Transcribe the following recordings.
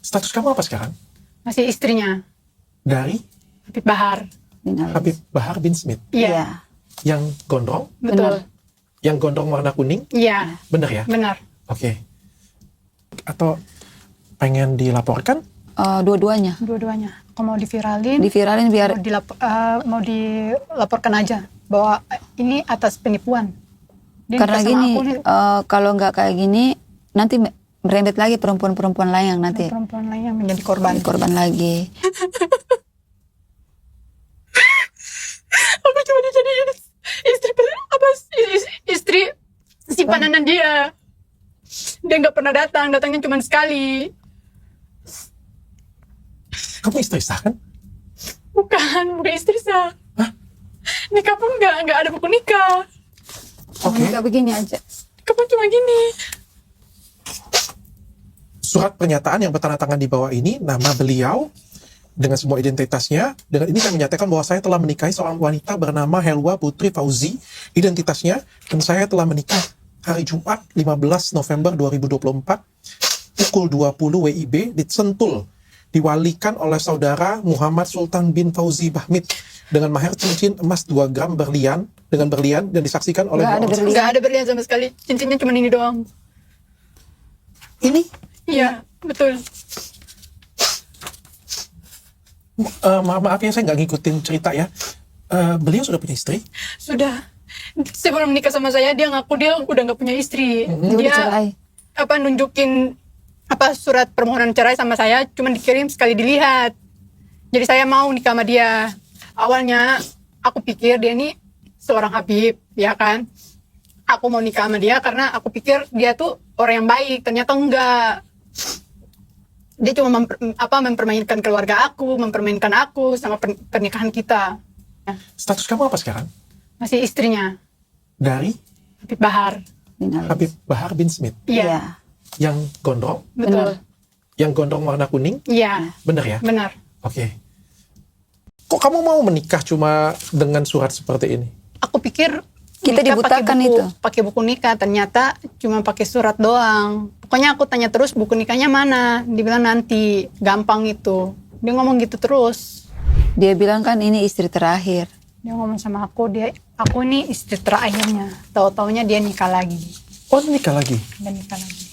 Status kamu apa sekarang? Masih istrinya, Dari Habib Bahar. Habib Bahar bin Smith. Iya, Yang gondrong? betul. Yang gondrong warna kuning? Iya, Bener ya? benar. Oke. Atau pengen dilaporkan? Dua-duanya. Dua-duanya. Kalau mau diviralin, Diviralin biar mau dilaporkan aja bahwa ini atas penipuan. Dia karena nikah sama gini, aku nih, kalau nggak kayak gini nanti merembet lagi perempuan-perempuan lain yang nanti perempuan lain yang menjadi korban. korban lagi. Aku cuma dijadiin istri simpanan dia. Dia nggak pernah datangnya cuma sekali. Kamu istri sah kan? Bukan istri sah. Hah? Nikah pun nggak ada buku nikah. Oke. Nggak begini aja. Nikah pun cuma gini. Surat pernyataan yang bertanda tangan di bawah ini, nama beliau dengan semua identitasnya. Dengan ini saya menyatakan bahwa saya telah menikahi seorang wanita bernama Helwa Putri Fauzi, identitasnya, dan saya telah menikah hari Jumat 15 November 2024 pukul 20 WIB di Sentul, diwalikan oleh saudara Muhammad Sultan bin Fauzi Bahmid dengan mahar cincin emas 2 gram berlian dan disaksikan oleh Nggak ada dua orang. berlian. Nggak ada berlian sama sekali. Cincinnya cuma ini doang. Ini Iya, betul. maaf ya, saya nggak ngikutin cerita ya. Beliau sudah punya istri? Sudah. Sebelum nikah sama saya, dia ngaku dia udah nggak punya istri. Dia udah cerai. Nunjukin surat permohonan cerai sama saya, cuma dikirim sekali dilihat. Jadi saya mau nikah sama dia. Awalnya aku pikir dia ini seorang Habib, ya kan? Aku mau nikah sama dia karena aku pikir dia tuh orang yang baik. Ternyata enggak. Dia cuma mempermainkan keluarga aku, mempermainkan aku sama pernikahan kita. Status kamu apa sekarang? Masih istrinya, Dari Habib Bahar. Habib Bahar bin Smith. Iya, Yang gondrong? betul. Yang gondrong warna kuning? Iya, Bener ya? benar. Oke. Kok kamu mau menikah cuma dengan surat seperti ini? Aku pikir Kita nikah dibutakan pakai buku nikah, ternyata cuma pakai surat doang. Pokoknya aku tanya terus buku nikahnya mana, dibilang nanti, gampang itu. Dia ngomong gitu terus. Dia bilang kan ini istri terakhir. Dia ngomong sama aku, aku ini istri terakhirnya. Tahu-taunya dia nikah lagi. Oh, nikah lagi? Dia nikah lagi.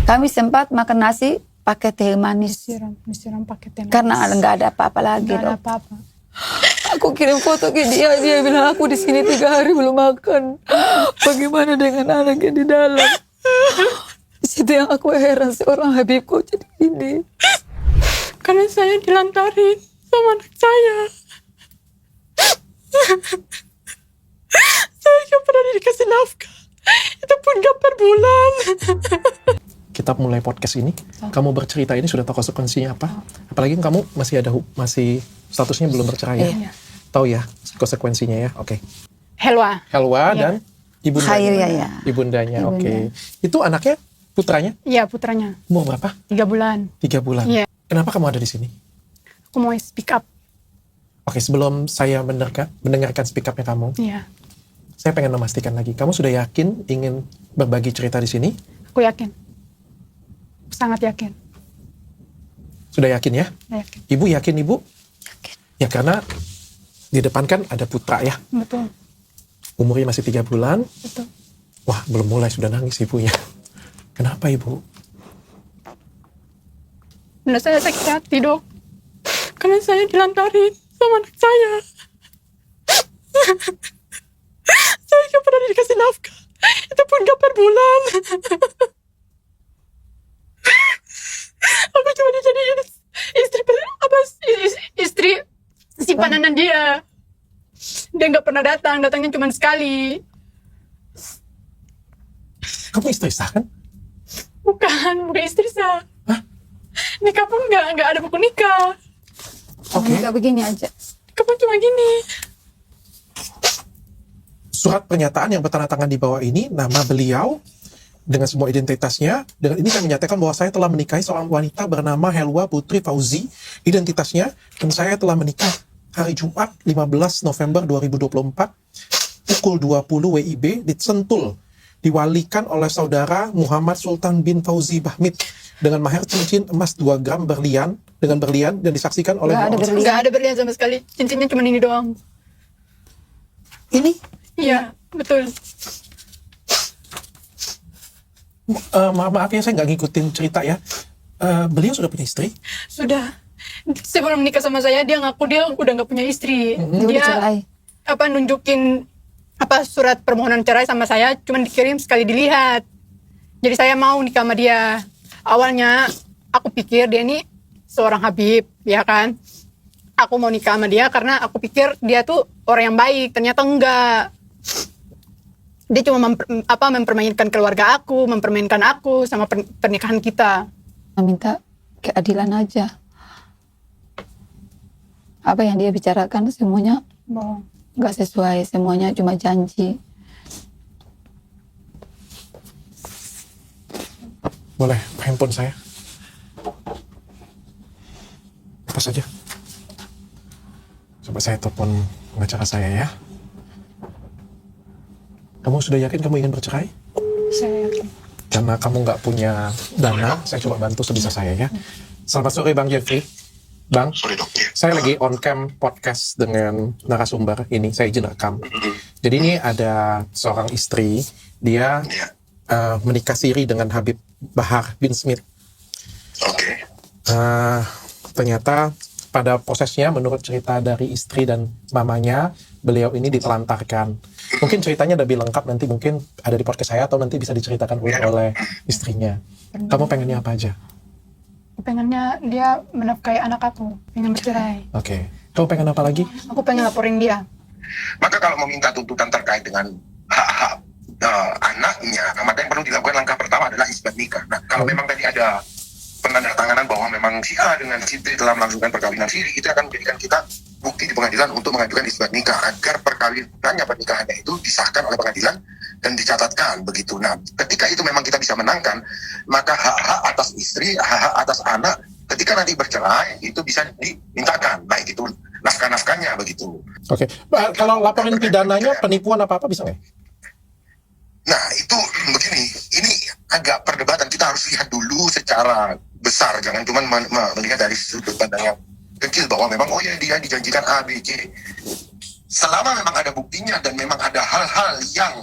Kami sempat makan nasi pakai teh manis Disiram pakai teh manis. karena nggak ada apa-apa lagi. Nggak ada Dok. apa-apa. Aku kirim foto ke dia bilang aku di sini 3 hari belum makan. Bagaimana dengan anaknya di dalam? Di situ yang aku heran, seorang Habib kok jadi ini. Karena saya dilantarin sama anak saya. Saya gak pernah dikasih nafkah. Itu pun gak per bulan. Kita mulai podcast ini, kamu bercerita ini sudah tahu konsekuensinya apa? Apalagi kamu masih statusnya belum bercerai ya? Iya. Tahu ya konsekuensinya ya? Oke. Helwa. Helwa Iya. dan ibundanya. Khair ya. Ibundanya, oke. Itu anaknya, putranya, Iya, putranya. umur berapa? 3 bulan. 3 bulan. Iya. Kenapa kamu ada di sini? Aku mau speak up. Oke, sebelum saya mendengarkan speak up-nya kamu, Iya. saya pengen memastikan lagi. Kamu sudah yakin ingin berbagi cerita di sini? Aku yakin. Sangat yakin. Sudah yakin ya? Saya yakin. Ibu yakin, Ibu? Yakin. Ya, karena di depan kan ada putra ya. Betul. Umurnya masih 3 bulan. Betul. Wah, belum mulai sudah nangis ibunya. Kenapa, Ibu? Benar, saya sakit hati, Dok. Karena saya dilantarin sama anak saya. Saya gak pernah dikasih nafkah. Itu pun gak per bulan. Aku cuma dijadiin istri simpanan dia. Dia gak pernah datangnya cuma sekali. Kamu istri sah kan? Bukan istri sah. Hah? Nikah pun nggak ada buku nikah. Oke. Nggak begini aja. Nikah pun cuma gini. Surat pernyataan yang bertanda tangan di bawah ini, nama beliau dengan semua identitasnya. Dengan ini saya menyatakan bahwa saya telah menikahi seorang wanita bernama Helwa Putri Fauzi, identitasnya, dan saya telah menikah hari Jumat 15 November 2024 pukul 20 WIB di Sentul, diwalikan oleh saudara Muhammad Sultan bin Fauzi Bahmid dengan mahar cincin emas 2 gram berlian dengan berlian dan disaksikan oleh Nggak ada dua orang. berlian. Nggak ada berlian sama sekali. Cincinnya cuma ini doang. Ini Iya, betul. maaf ya saya nggak ngikutin cerita ya. Beliau sudah punya istri? Sudah. Sebelum menikah sama saya, dia ngaku dia udah nggak punya istri. Dia udah cerai. Nunjukin surat permohonan cerai sama saya, cuman dikirim sekali dilihat. Jadi saya mau nikah sama dia. Awalnya aku pikir dia ini seorang Habib, ya kan? Aku mau nikah sama dia karena aku pikir dia tuh orang yang baik. Ternyata enggak. Dia cuma mempermainkan keluarga aku, mempermainkan aku sama pernikahan kita. Minta keadilan aja. Apa yang dia bicarakan semuanya Bohong. nggak sesuai, semuanya cuma janji. Boleh handphone saya? Apa saja? Coba saya telepon pengacara saya ya. Kamu sudah yakin kamu ingin bercerai? Saya yakin. Karena kamu nggak punya dana, saya coba bantu sebisa saya ya. Selamat sore Bang Jeffrey. Bang, Sorry dok, ya. saya lagi on cam podcast dengan narasumber ini, saya izin rekam. Jadi ini ada seorang istri, dia Iya. menikah siri dengan Habib Bahar bin Smith. Oke. Ternyata pada prosesnya menurut cerita dari istri dan mamanya, beliau ini ditelantarkan. Mungkin ceritanya lebih lengkap nanti mungkin ada di podcast saya atau nanti bisa diceritakan oleh istrinya. Kamu pengennya apa aja? Pengennya dia menafkahi anak aku, pengen bercerai. Oke. Kamu pengen apa lagi? Aku pengen laporin dia. Maka kalau meminta tuntutan terkait dengan hak-hak anaknya, maka yang perlu dilakukan langkah pertama adalah isbat nikah. Nah, kalau memang tadi ada penandatanganan bahwa memang si A dengan si B telah melakukan perkawinan siri, itu akan menjadikan kita bukti di pengadilan untuk mengajukan isbat nikah agar perkawinannya, pernikahannya itu disahkan oleh pengadilan dan dicatatkan begitu. Nah, ketika itu memang kita bisa menangkan, maka hak-hak atas istri, hak-hak atas anak, ketika nanti bercerai itu bisa dimintakan, baik itu nafkah-nafkahnya begitu. Oke. Kalau laporin pidananya penipuan apa-apa bisa nggak? Nah, itu begini, ini agak perdebatan, kita harus lihat dulu secara besar, jangan cuma melihat dari sudut pandang yang kecil bahwa memang oh ya dia dijanjikan A, B, C. Selama memang ada buktinya dan memang ada hal-hal yang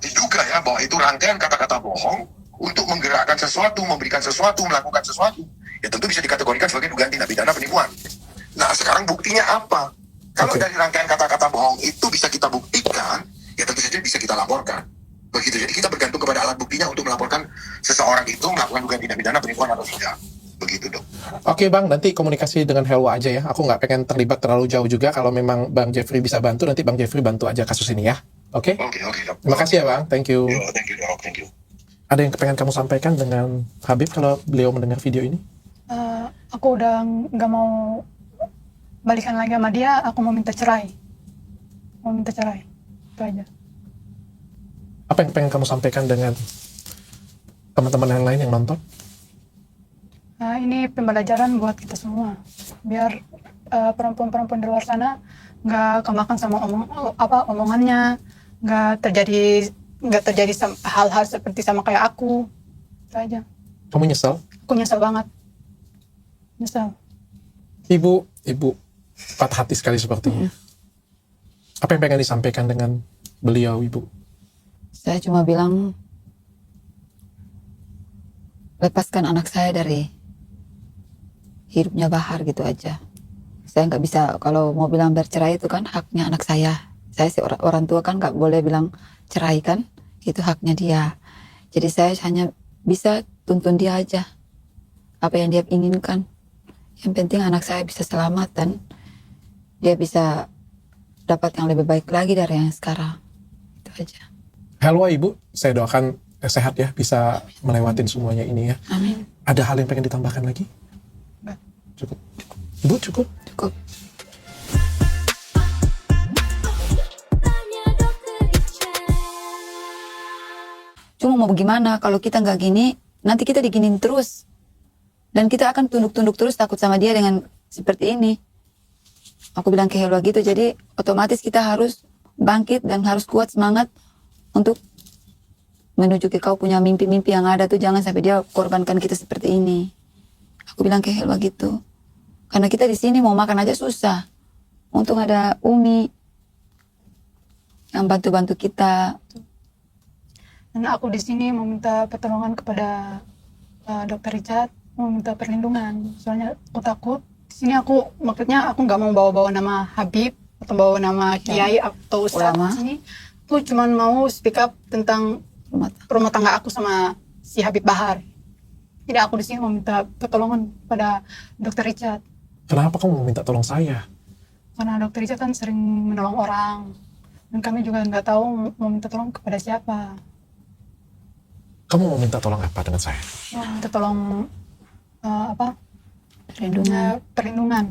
diduga ya bahwa itu rangkaian kata-kata bohong untuk menggerakkan sesuatu, memberikan sesuatu, melakukan sesuatu, ya tentu bisa dikategorikan sebagai dugaan tindak pidana penipuan. Nah, sekarang buktinya apa? Kalau Oke. dari rangkaian kata-kata bohong itu bisa kita buktikan, ya tentu saja bisa kita laporkan. Begitu, jadi kita bergantung kepada alat buktinya untuk melaporkan seseorang itu melakukan dugaan tindak pidana penipuan atau tidak. Begitu dok. Oke Bang, nanti komunikasi dengan Helwa aja ya. Aku nggak pengen terlibat terlalu jauh juga. Kalau memang Bang Jeffrey bisa bantu, nanti Bang Jeffrey bantu aja kasus ini ya. Oke? Oke dok. Terima kasih ya Bang, thank you. Yo, thank you dok, thank you. Ada yang pengen kamu sampaikan dengan Habib kalau beliau mendengar video ini? Aku udah nggak mau balikan lagi sama dia, aku mau minta cerai. Mau minta cerai. Itu aja. Apa yang pengen kamu sampaikan dengan teman-teman yang lain yang nonton? Nah, ini pembelajaran buat kita semua. Biar perempuan-perempuan di luar sana nggak kemakan sama omongannya, nggak terjadi hal-hal seperti sama kayak aku. Itu aja. Kamu nyesel? Aku nyesel banget. Nyesel. Ibu patah hati sekali sepertinya. Apa yang pengen disampaikan dengan beliau, Ibu? Saya cuma bilang, lepaskan anak saya dari hidupnya Bahar gitu aja. Saya nggak bisa, kalau mau bilang bercerai itu kan haknya anak saya. Saya sih orang tua kan nggak boleh bilang cerai kan, itu haknya dia. Jadi saya hanya bisa tuntun dia aja, apa yang dia inginkan. Yang penting anak saya bisa selamat dan dia bisa dapat yang lebih baik lagi dari yang sekarang. Itu aja. Helwa Ibu, saya doakan sehat ya, bisa melewatin semuanya ini ya. Amin. Ada hal yang pengen ditambahkan lagi? Enggak. Cukup. Ibu cukup? Cukup. Cuma mau gimana kalau kita nggak gini, nanti kita diginin terus. Dan kita akan tunduk-tunduk terus takut sama dia dengan seperti ini. Aku bilang ke Helwa gitu, jadi otomatis kita harus bangkit dan harus kuat semangat untuk menuju ke kau punya mimpi-mimpi yang ada tuh, jangan sampai dia korbankan kita seperti ini. Aku bilang ke Helwa gitu. Karena kita di sini mau makan aja susah. Untung ada Umi yang bantu-bantu kita. Dan aku di sini mau minta pertolongan kepada Dokter Richard, mau minta perlindungan. Soalnya aku takut. Di sini maksudnya aku nggak mau bawa-bawa nama Habib atau bawa nama Kiai atau Ustadz Ulama. di sini. Aku cuma mau speak up tentang rumah tangga aku sama si Habib Bahar. Jadi aku di sini mau minta pertolongan pada Dokter Richard. Kenapa kamu mau minta tolong saya? Karena Dokter Richard kan sering menolong orang. Dan kami juga nggak tahu mau minta tolong kepada siapa. Kamu mau minta tolong apa dengan saya? Mau minta tolong Perlindungan. perlindungan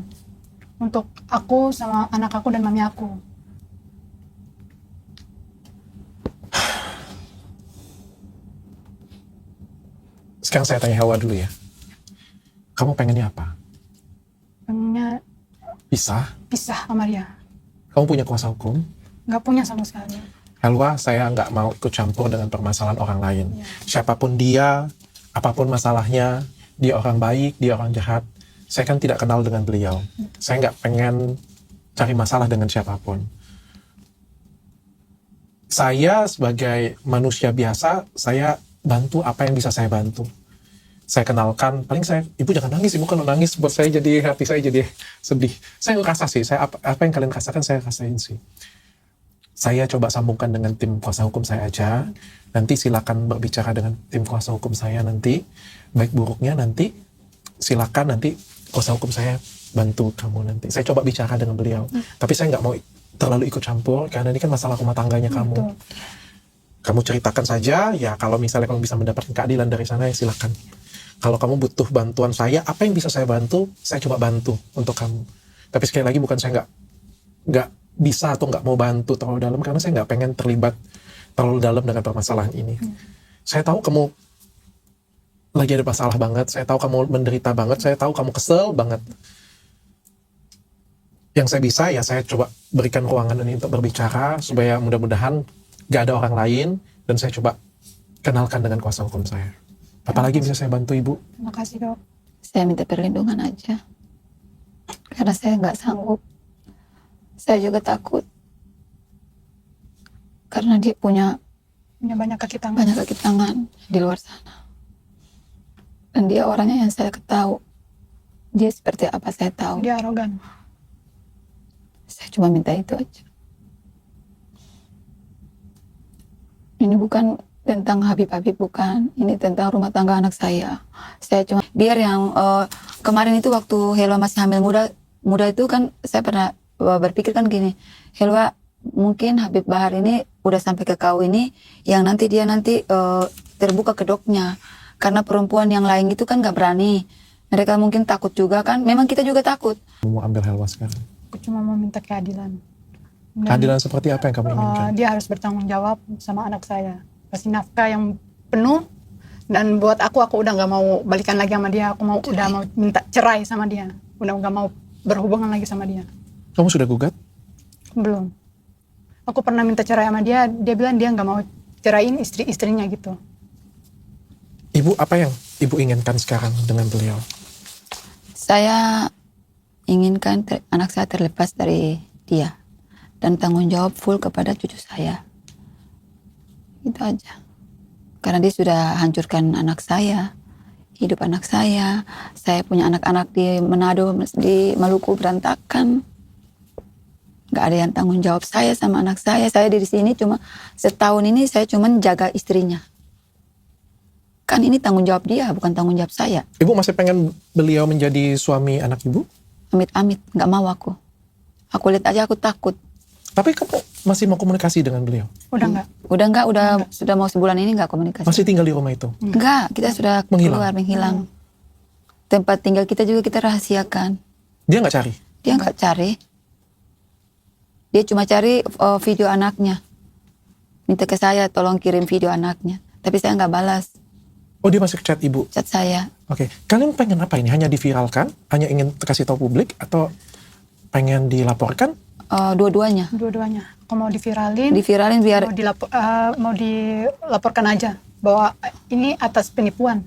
untuk aku sama anak aku dan mami aku. Sekarang saya tanya Hawa dulu ya. Kamu pengennya apa? Pengennya Pisah? pisah sama dia. Kamu punya kuasa hukum? Nggak punya sama sekali. Helwa, saya nggak mau ikut campur dengan permasalahan orang lain. Siapapun dia, apapun masalahnya, dia orang baik, dia orang jahat. Saya kan tidak kenal dengan beliau. Saya nggak pengen cari masalah dengan siapapun. Saya sebagai manusia biasa, saya bantu apa yang bisa saya bantu. Saya kenalkan, paling saya, ibu jangan nangis, ibu kalau nangis buat saya jadi, hati saya jadi sedih. Saya ngerasa sih, apa yang kalian rasakan saya rasain sih. Saya coba sambungkan dengan tim kuasa hukum saya aja. Nanti silakan berbicara dengan tim kuasa hukum saya nanti. Baik buruknya nanti silakan nanti kuasa hukum saya bantu kamu nanti. Saya coba bicara dengan beliau. Tapi saya nggak mau terlalu ikut campur karena ini kan masalah rumah tangganya kamu. Betul. Kamu ceritakan saja ya, kalau misalnya kamu bisa mendapatkan keadilan dari sana ya silakan. Kalau kamu butuh bantuan saya, apa yang bisa saya bantu, saya coba bantu untuk kamu. Tapi sekali lagi bukan saya nggak bisa atau nggak mau bantu terlalu dalam karena saya nggak pengen terlibat terlalu dalam dengan permasalahan ini. Saya tahu kamu lagi ada masalah banget, saya tahu kamu menderita banget, saya tahu kamu kesel banget. Yang saya bisa ya saya coba berikan ruangan ini untuk berbicara supaya mudah-mudahan gak ada orang lain dan saya coba kenalkan dengan kuasa hukum saya. Apalagi bisa saya bantu ibu? Terima kasih dok. Saya minta perlindungan aja. Karena saya nggak sanggup. Saya juga takut. Karena dia punya Punya banyak kaki tangan. banyak kaki tangan di luar sana. Dan dia orangnya yang saya ketahui. Dia seperti apa saya tahu. Dia arogan. Saya cuma minta itu aja. Ini bukan tentang Habib-Habib, bukan. Ini tentang rumah tangga anak saya. Saya cuma biar yang kemarin itu waktu Helwa masih hamil muda itu kan saya pernah berpikir kan gini, Helwa mungkin Habib Bahar ini udah sampai ke kau ini yang nanti dia terbuka kedoknya. Karena perempuan yang lain itu kan gak berani. Mereka mungkin takut juga kan. Memang kita juga takut. Mau ambil Helwa sekarang. Aku cuma mau minta keadilan. Dan, Keadilan seperti apa yang kamu inginkan? dia harus bertanggung jawab sama anak saya. Kasih nafkah yang penuh. Dan buat aku udah nggak mau balikan lagi sama dia. Udah mau minta cerai sama dia. Udah nggak mau berhubungan lagi sama dia. Kamu sudah gugat? Belum. Aku pernah minta cerai sama dia. Dia bilang dia nggak mau ceraiin istrinya gitu. Ibu, apa yang ibu inginkan sekarang dengan beliau? Saya inginkan anak saya terlepas dari dia dan tanggung jawab full kepada cucu saya. Itu aja. Karena dia sudah hancurkan anak saya, hidup anak saya. Saya punya anak-anak di Manado, di Maluku berantakan. Gak ada yang tanggung jawab saya sama anak saya. Saya di sini cuma setahun ini saya cuma jaga istrinya. Kan ini tanggung jawab dia, bukan tanggung jawab saya. Ibu masih pengen beliau menjadi suami anak ibu? Amit-amit, gak mau aku. Aku lihat aja aku takut. Tapi kamu masih mau komunikasi dengan beliau? Udah nggak. Udah sudah mau sebulan ini nggak komunikasi. Masih tinggal di rumah itu? Enggak, kita sudah menghilang. Tempat tinggal kita juga kita rahasiakan. Dia nggak cari? Dia nggak cari. Dia cuma cari video anaknya. Minta ke saya tolong kirim video anaknya. Tapi saya nggak balas Oh, dia masih chat ibu? chat saya. Oke. Kalian pengen apa ini? Hanya diviralkan? Hanya ingin kasih tahu publik? Atau pengen dilaporkan? Dua-duanya. Dua-duanya. Aku mau diviralin. Diviralin biar Mau dilaporkan aja bahwa ini atas penipuan.